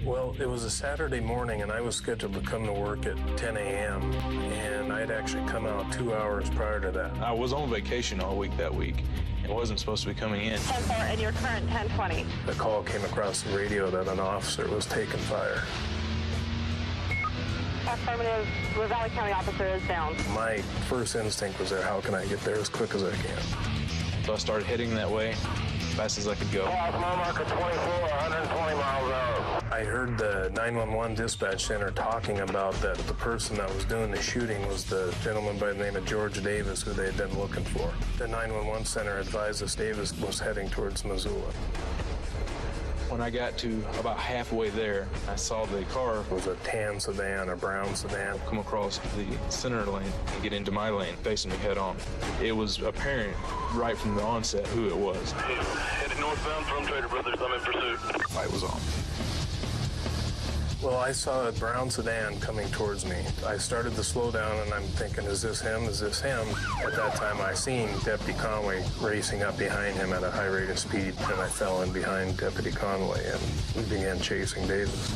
Well, it was a Saturday morning, and I was scheduled to come to work at 10 a.m., and I'd actually come out 2 hours prior to that. I was on vacation all week that week and wasn't supposed to be coming in. 10-4 and your current 10-20. The call came across the radio that an officer was taking fire. Affirmative, Valley County officer is down. My first instinct was there, how can I get there as quick as I can? So I started heading that way as fast as I could go. Mile marker 24, 120 miles an hour. I heard the 911 dispatch center talking about that the person that was doing the shooting was the gentleman by the name of George Davis, who they had been looking for. The 911 center advised us Davis was heading towards Missoula. When I got to about halfway there, I saw the car It was a tan sedan, a brown sedan. come across the center lane and get into my lane, facing me head on. It was apparent right from the onset who it was. Headed northbound from Trader Brothers. I'm in pursuit. Fight was on. Well, I saw a brown sedan coming towards me. I started to slow down, and I'm thinking, is this him? Is this him? At that time, I seen Deputy Conway racing up behind him at a high rate of speed, and I fell in behind Deputy Conway, and we began chasing Davis.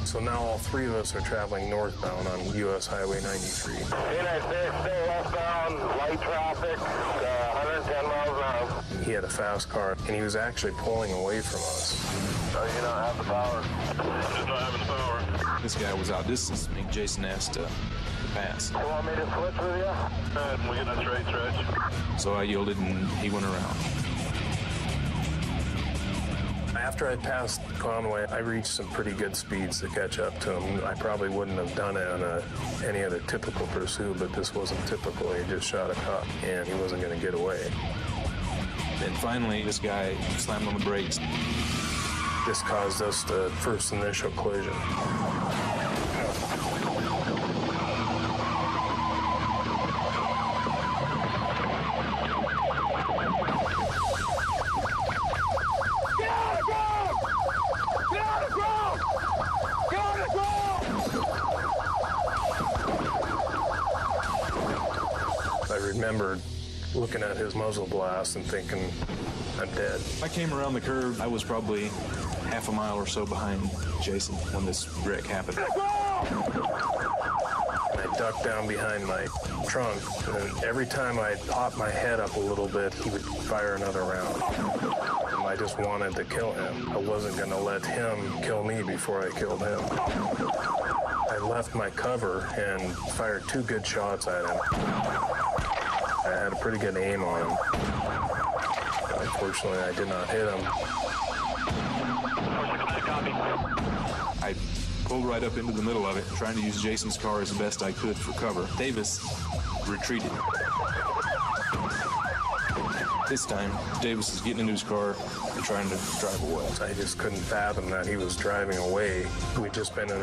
So now all three of us are traveling northbound on U.S. Highway 93. United States, still westbound, light traffic, 110 miles an hour. He had a fast car, and he was actually pulling away from us. So you don't have the power. Just not having the power. This guy was outdistanced me. Jason asked to pass. You want me to switch with you? We get a straight stretch. So I yielded and he went around. After I passed Conway, I reached some pretty good speeds to catch up to him. I probably wouldn't have done it on any other typical pursuit, but this wasn't typical. He just shot a cop, and he wasn't going to get away. Then finally, this guy slammed on the brakes. This caused us the first initial collision. I remember looking at his muzzle blast and thinking, I'm dead. I came around the curve. I was probably half a mile or so behind Jason when this wreck happened. I ducked down behind my trunk, and every time I popped my head up a little bit, he would fire another round. I just wanted to kill him. I wasn't going to let him kill me before I killed him. I left my cover and fired 2 good shots at him. I had a pretty good aim on him. Unfortunately, I did not hit him. I pulled right up into the middle of it, trying to use Jason's car as best I could for cover. Davis retreated. This time, Davis is getting into his car and trying to drive away. I just couldn't fathom that he was driving away. We'd just been in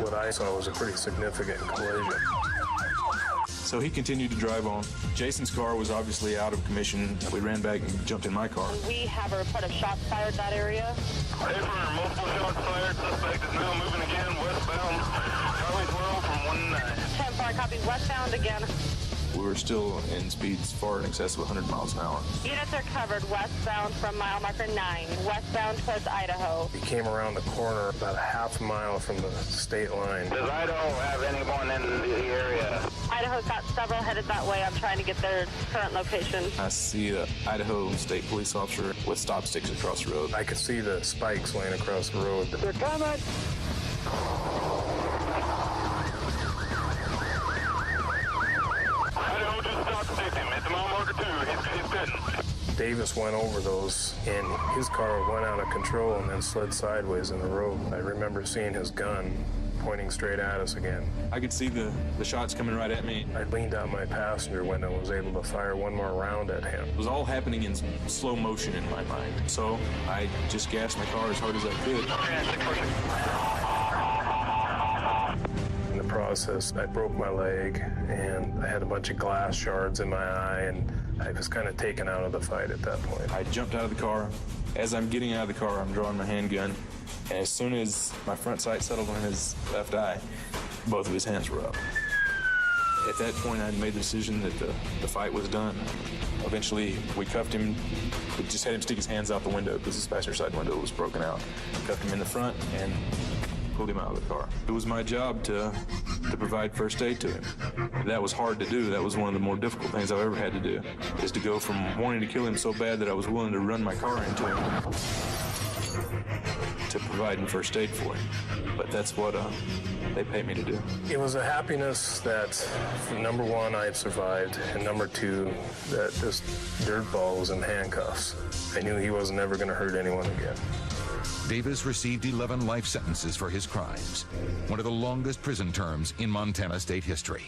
what I saw was a pretty significant collision. So he continued to drive on. Jason's car was obviously out of commission. We ran back and jumped in my car. We have a report of shots fired that area. Paper, multiple shots fired. Suspect is now moving again westbound. Highway 12 from 19. 10-4, copy westbound again. We were still in speeds far in excess of 100 miles an hour. Units are covered westbound from mile marker 9, westbound towards Idaho. He came around the corner about a half mile from the state line. Does Idaho have anyone in the area? Idaho's got several headed that way. I'm trying to get their current location. I see an Idaho state police officer with stop sticks across the road. I could see the spikes laying across the road. They're coming! Idaho just stopped him. It's mile marker 2. He's good. Davis went over those, and his car went out of control and then slid sideways in the road. I remember seeing his gun pointing straight at us again. I could see the shots coming right at me. I leaned out my passenger window and was able to fire one more round at him. It was all happening in slow motion in my mind. So I just gassed my car as hard as I could. In the process, I broke my leg, and I had a bunch of glass shards in my eye, and I was kind of taken out of the fight at that point. I jumped out of the car. As I'm getting out of the car, I'm drawing my handgun. And as soon as my front sight settled on his left eye, both of his hands were up. At that point, I'd made the decision that the fight was done. Eventually, we cuffed him, We just had him stick his hands out the window because his passenger side window was broken out. Cuffed him in the front and pulled him out of the car. It was my job to provide first aid to him. That was hard to do. That was one of the more difficult things I've ever had to do, is to go from wanting to kill him so bad that I was willing to run my car into him to provide him first aid for him. But that's what they pay me to do. It was a happiness that, number one, I had survived, and number two, that this dirtball was in handcuffs. I knew he wasn't ever going to hurt anyone again. Davis received 11 life sentences for his crimes, one of the longest prison terms in Montana state history.